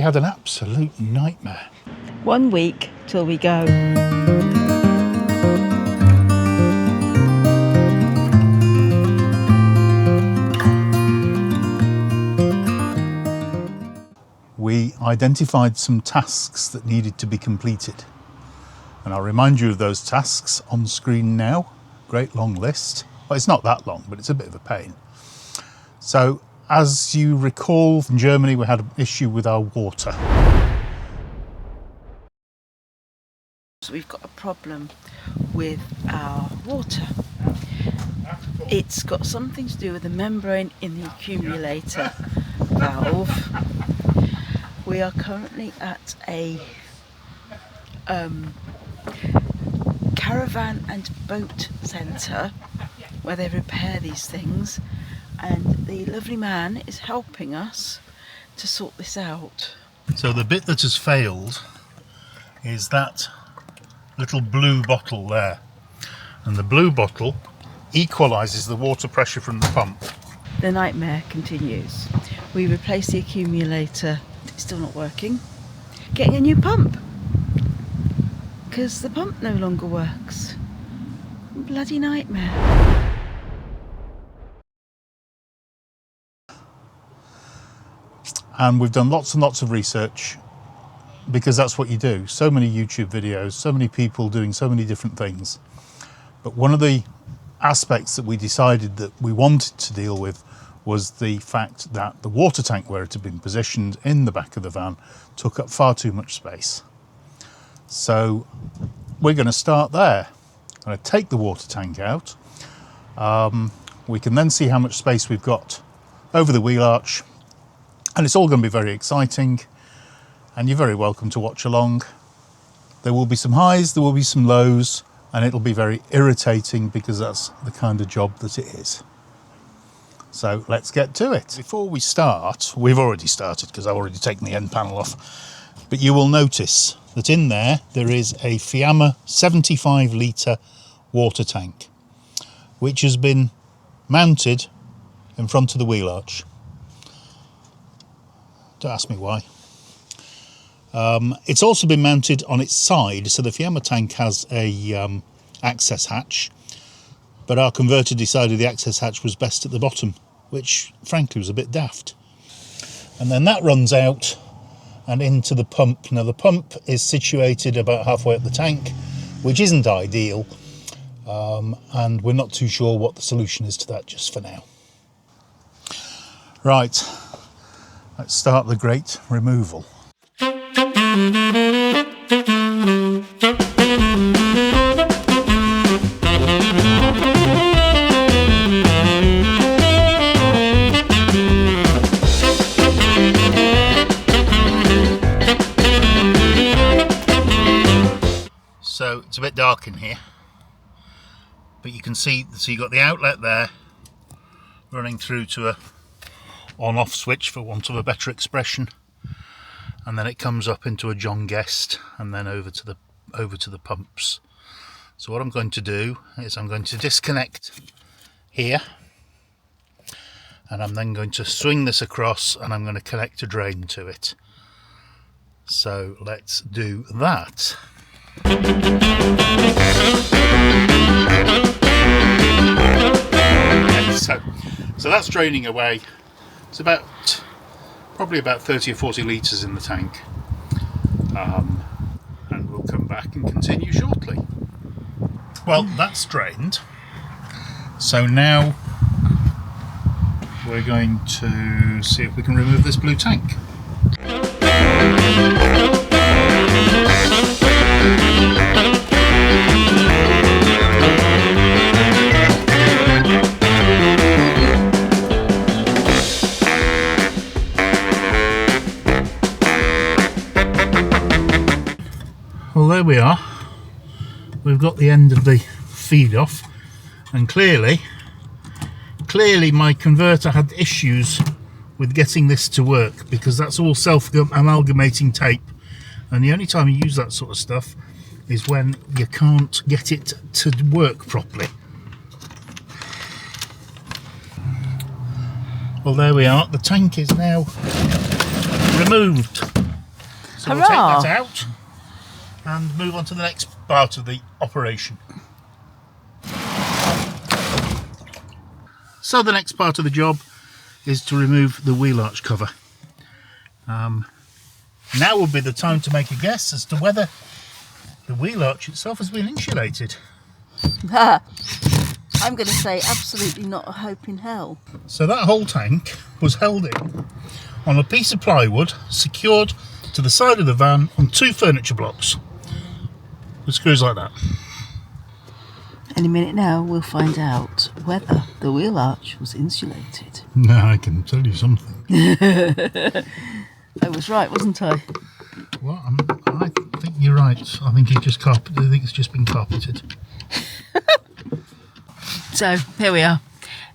We had an absolute nightmare. 1 week till we go. We identified some tasks that needed to be completed. And I'll remind you of those tasks on screen now. Great long list. Well, it's not that long, but it's a bit of a pain. So, as you recall, in Germany we had an issue with our water. So we've got a problem with our water. It's got something to do with the membrane in the accumulator valve. We are currently at a caravan and boat centre where they repair these things, and the lovely man is helping us to sort this out. So the bit that has failed is that little blue bottle there, and the blue bottle equalises the water pressure from the pump. The nightmare continues. We replace the accumulator, it's still not working. Getting a new pump, because the pump no longer works. Bloody nightmare. And we've done lots and lots of research, because that's what you do. So many YouTube videos, so many people doing so many different things. But one of the aspects that we decided that we wanted to deal with was the fact that the water tank, where it had been positioned in the back of the van, took up far too much space. So we're going to start there. I'm going to take the water tank out. We can then see how much space we've got over the wheel arch, and it's all going to be very exciting, and you're very welcome to watch along. There will be some highs, there will be some lows, and it'll be very irritating because that's the kind of job that it is. So let's get to it. Before we start, we've already started because I've already taken the end panel off, but you will notice that in there is a Fiamma 75 litre water tank, which has been mounted in front of the wheel arch. Don't ask me why. It's also been mounted on its side, so the Fiamma tank has a access hatch, but our converter decided the access hatch was best at the bottom, which frankly was a bit daft. And then that runs out and into the pump. Now the pump is situated about halfway up the tank, which isn't ideal, and we're not too sure what the solution is to that just for now. Right, let's start the great removal. So it's a bit dark in here, but you can see, so you've got the outlet there running through to a on-off switch, for want of a better expression, and then it comes up into a John Guest and then over to the pumps. So what I'm going to do is I'm going to disconnect here, and I'm then going to swing this across, and I'm going to connect a drain to it. So let's do that. Okay, so that's draining away. It's probably about 30 or 40 litres in the tank, and we'll come back and continue shortly. Well, that's drained, so now we're going to see if we can remove this blue tank. Well, there we are. We've got the end of the feed off, and clearly my converter had issues with getting this to work, because that's all self-amalgamating tape, and the only time you use that sort of stuff is when you can't get it to work properly. Well, there we are. The tank is now removed. So we'll Hurrah! take that out and move on to the next part of the operation. So the next part of the job is to remove the wheel arch cover. Now would be the time to make a guess as to whether the wheel arch itself has been insulated. I'm going to say absolutely not a hope in hell. So that whole tank was held in on a piece of plywood secured to the side of the van on 2 furniture blocks with screws like that. Any minute now we'll find out whether the wheel arch was insulated. Now I can tell you something. I was right, wasn't I? Well, I think you're right. I think it's just been carpeted. So here we are,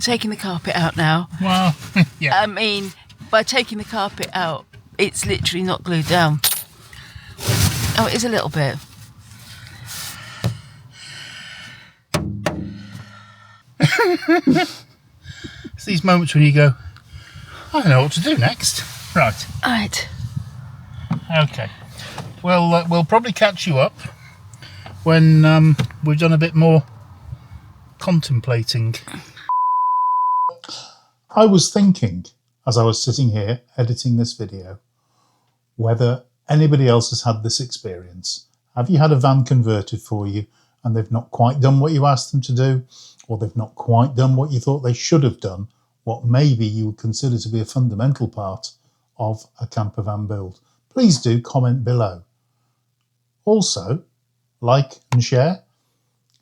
taking the carpet out now. Well, yeah. I mean, by taking the carpet out, it's literally not glued down. Oh, it is a little bit. It's these moments when you go, I know what to do next. Right. Right. Okay. Well, we'll probably catch you up when we've done a bit more contemplating. I was thinking, as I was sitting here editing this video, whether anybody else has had this experience. Have you had a van converted for you and they've not quite done what you asked them to do, or they've not quite done what you thought they should have done, what maybe you would consider to be a fundamental part of a camper van build? Please do comment below. Also, like and share.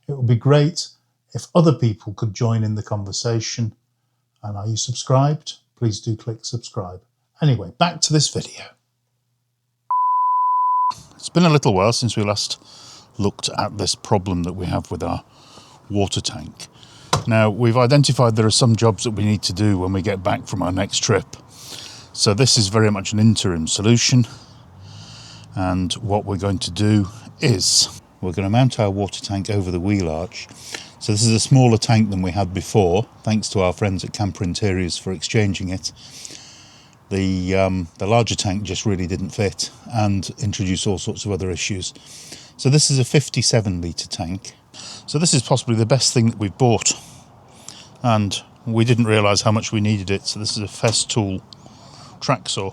It would be great if other people could join in the conversation. And are you subscribed? Please do click subscribe. Anyway, back to this video. It's been a little while since we last looked at this problem that we have with our water tank. Now, we've identified there are some jobs that we need to do when we get back from our next trip. So this is very much an interim solution. And what we're going to do is we're going to mount our water tank over the wheel arch. So this is a smaller tank than we had before, thanks to our friends at Camper Interiors for exchanging it. The larger tank just really didn't fit and introduced all sorts of other issues. So this is a 57 litre tank. So this is possibly the best thing that we've bought, and we didn't realise how much we needed it. So this is a Festool track saw,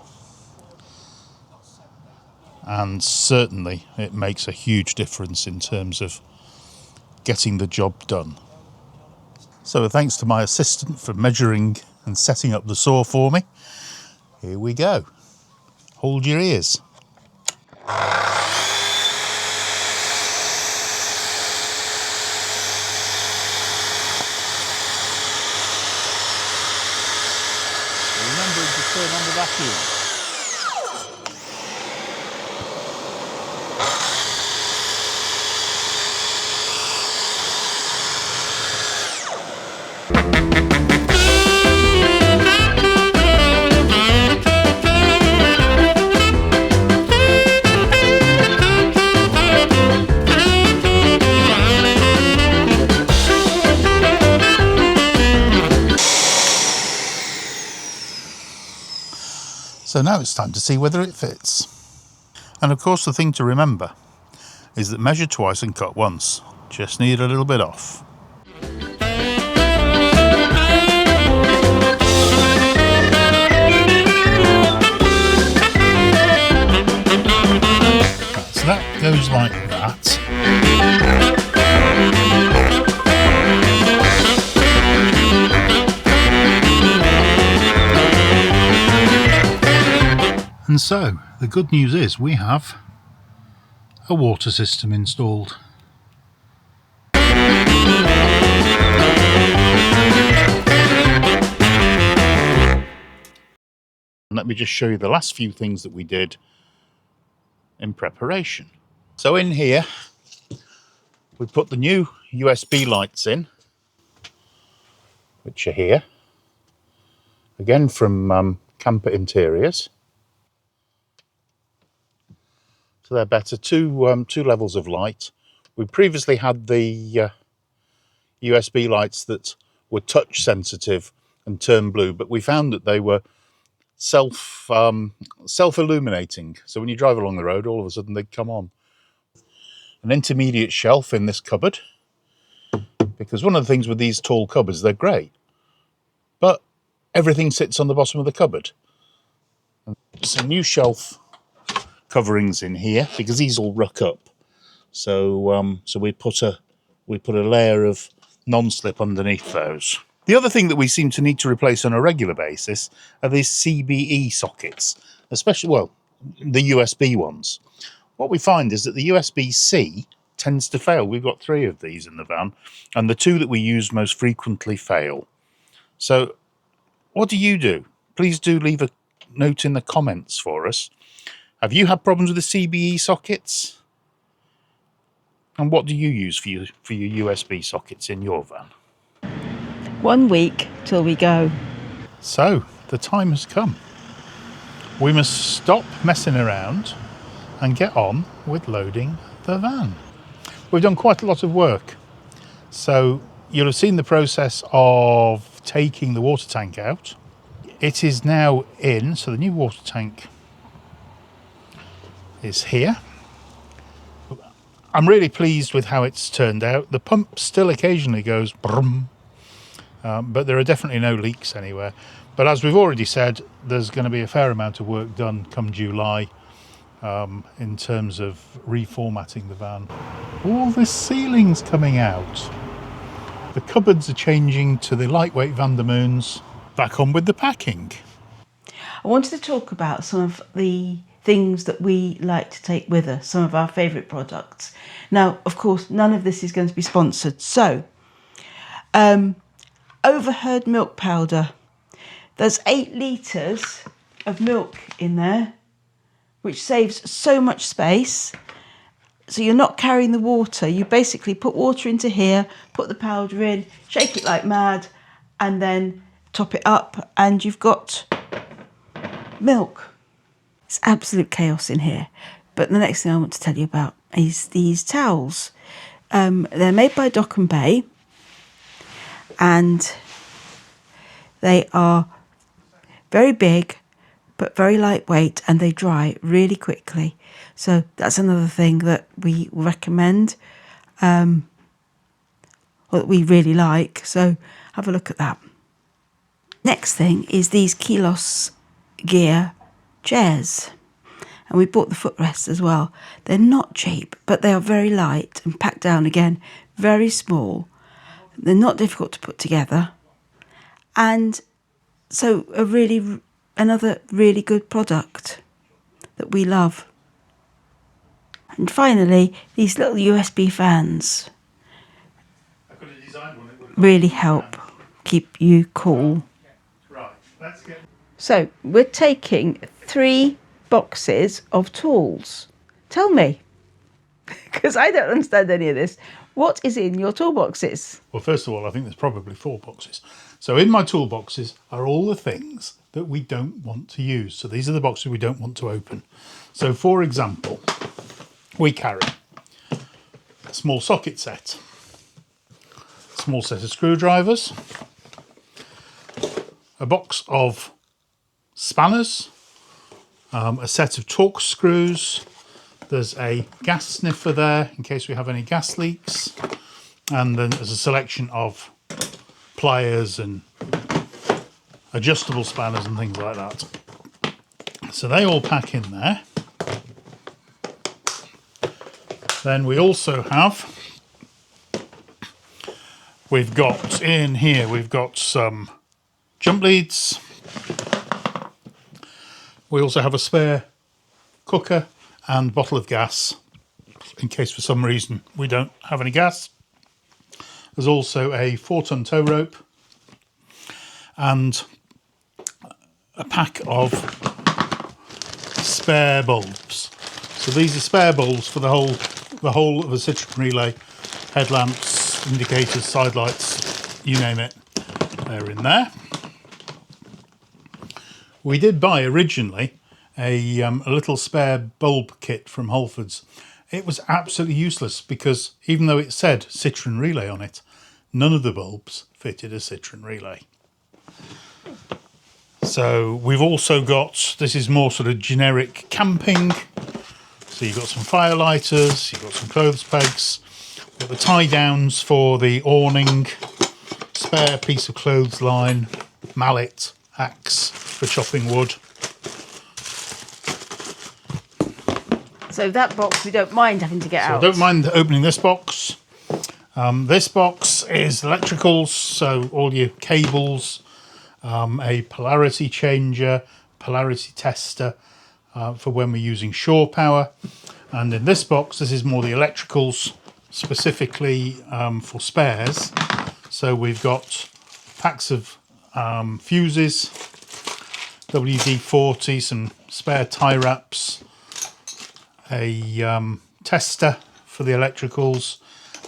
and certainly it makes a huge difference in terms of getting the job done. So thanks to my assistant for measuring and setting up the saw for me. Here we go. Hold your ears. Remembering to turn on the vacuum. So now it's time to see whether it fits. And of course the thing to remember is that measure twice and cut once. Just need a little bit off. So that goes like that. And so, the good news is we have a water system installed. Let me just show you the last few things that we did in preparation. So in here, we put the new USB lights in, which are here. Again from Camper Interiors. So they're better, two levels of light. We previously had the USB lights that were touch sensitive and turn blue, but we found that they were self-illuminating. So when you drive along the road, all of a sudden they come on. An intermediate shelf in this cupboard, because one of the things with these tall cupboards, they're great, but everything sits on the bottom of the cupboard. Some new shelf coverings in here because these all ruck up. So we put a layer of non-slip underneath those. The other thing that we seem to need to replace on a regular basis are these CBE sockets, especially, well, the USB ones. What we find is that the USB-C tends to fail. We've got 3 of these in the van, and the 2 that we use most frequently fail. So what do you do? Please do leave a note in the comments for us. Have you had problems with the CBE sockets? And what do you use for your USB sockets in your van? 1 week till we go. So the time has come. We must stop messing around and get on with loading the van. We've done quite a lot of work. So you'll have seen the process of taking the water tank out. It is now in, so the new water tank is here. I'm really pleased with how it's turned out. The pump still occasionally goes brum, but there are definitely no leaks anywhere. But as we've already said, there's going to be a fair amount of work done come July in terms of reformatting the van. All this ceiling's coming out. The cupboards are changing to the lightweight Van der Moons. Back on with the packing. I wanted to talk about some of the things that we like to take with us, some of our favourite products. Now, of course, none of this is going to be sponsored. So, overheard milk powder. There's 8 litres of milk in there, which saves so much space. So you're not carrying the water. You basically put water into here, put the powder in, shake it like mad, and then top it up, and you've got milk. It's absolute chaos in here. But the next thing I want to tell you about is these towels. They're made by Dock and Bay, and they are very big but very lightweight, and they dry really quickly. So that's another thing that we recommend, or that we really like. So have a look at that. Next thing is these Kilos Gear chairs, and we bought the footrests as well. They're not cheap, but they are very light and packed down again, very small. They're not difficult to put together, and so another really good product that we love. And finally, these little USB fans really help keep you cool. So we're taking 3 boxes of tools. Tell me, because I don't understand any of this. What is in your toolboxes? Well, first of all, I think there's probably 4 boxes. So in my toolboxes are all the things that we don't want to use. So these are the boxes we don't want to open. So for example, we carry a small socket set, a small set of screwdrivers, a box of spanners, a set of Torx screws, there's a gas sniffer there in case we have any gas leaks, and then there's a selection of pliers and adjustable spanners and things like that. So they all pack in there. Then we also have, we've got some jump leads. We also have a spare cooker and bottle of gas in case for some reason we don't have any gas. There's also a 4-ton tow rope and a pack of spare bulbs. So these are spare bulbs for the whole of a Citroen Relay, headlamps, indicators, side lights, you name it, they're in there. We did buy originally a little spare bulb kit from Halfords. It was absolutely useless because even though it said Citroen Relay on it, none of the bulbs fitted a Citroen Relay. So we've also got, this is more sort of generic camping. So you've got some fire lighters, you've got some clothes pegs, you've got the tie downs for the awning, spare piece of clothesline, mallet, axe for chopping wood. So that box we don't mind having to get out. I don't mind opening this box. This box is electricals, so all your cables, a polarity changer, polarity tester for when we're using shore power. And in this box, this is more the electricals specifically for spares. So we've got packs of fuses, WD-40, some spare tie wraps, a tester for the electricals,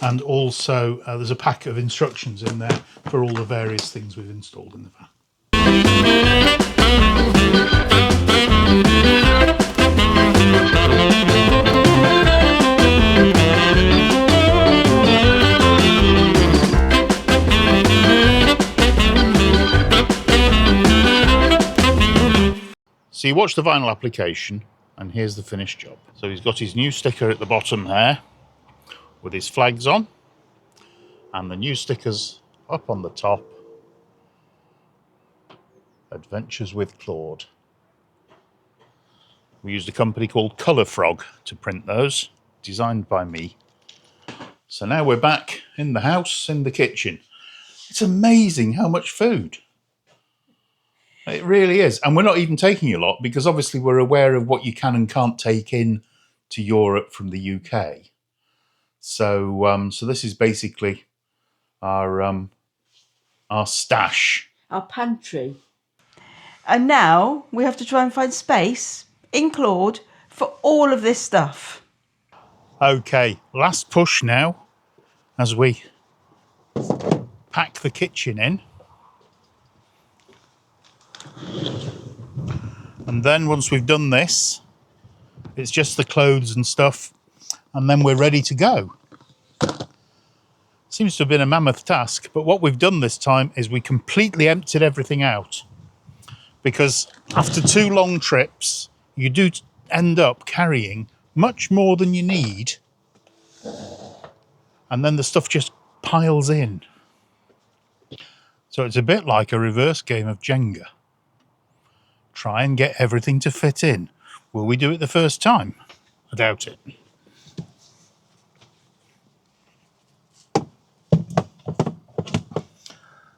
and also there's a pack of instructions in there for all the various things we've installed in the van. So you watch the vinyl application, and here's the finished job. So he's got his new sticker at the bottom there with his flags on, and the new stickers up on the top. Adventures with Claude. We used a company called Colour Frog to print those, designed by me. So now we're back in the house, in the kitchen. It's amazing how much food. It really is. And we're not even taking a lot because obviously we're aware of what you can and can't take in to Europe from the UK. So so this is basically our stash. Our pantry. And now we have to try and find space in Claude for all of this stuff. Okay, last push now as we pack the kitchen in. And then once we've done this, it's just the clothes and stuff, and then we're ready to go. Seems to have been a mammoth task, but what we've done this time is we completely emptied everything out. Because after 2 long trips, you do end up carrying much more than you need. And then the stuff just piles in. So it's a bit like a reverse game of Jenga. Try and get everything to fit in. Will we do it the first time? I doubt it.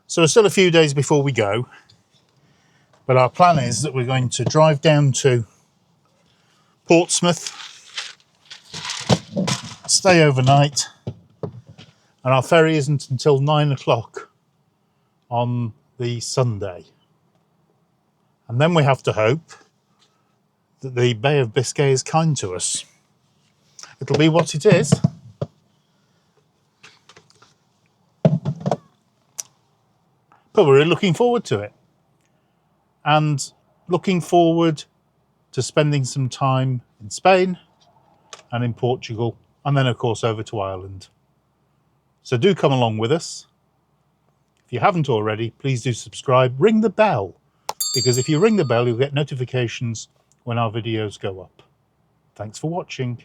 So we're still a few days before we go. But our plan is that we're going to drive down to Portsmouth, stay overnight, and our ferry isn't until 9 o'clock on the Sunday. And then we have to hope that the Bay of Biscay is kind to us. It'll be what it is. But we're really looking forward to it. And looking forward to spending some time in Spain and in Portugal, and then of course over to Ireland. So do come along with us. If you haven't already, please do subscribe, ring the bell, because if you ring the bell, you'll get notifications when our videos go up. Thanks for watching.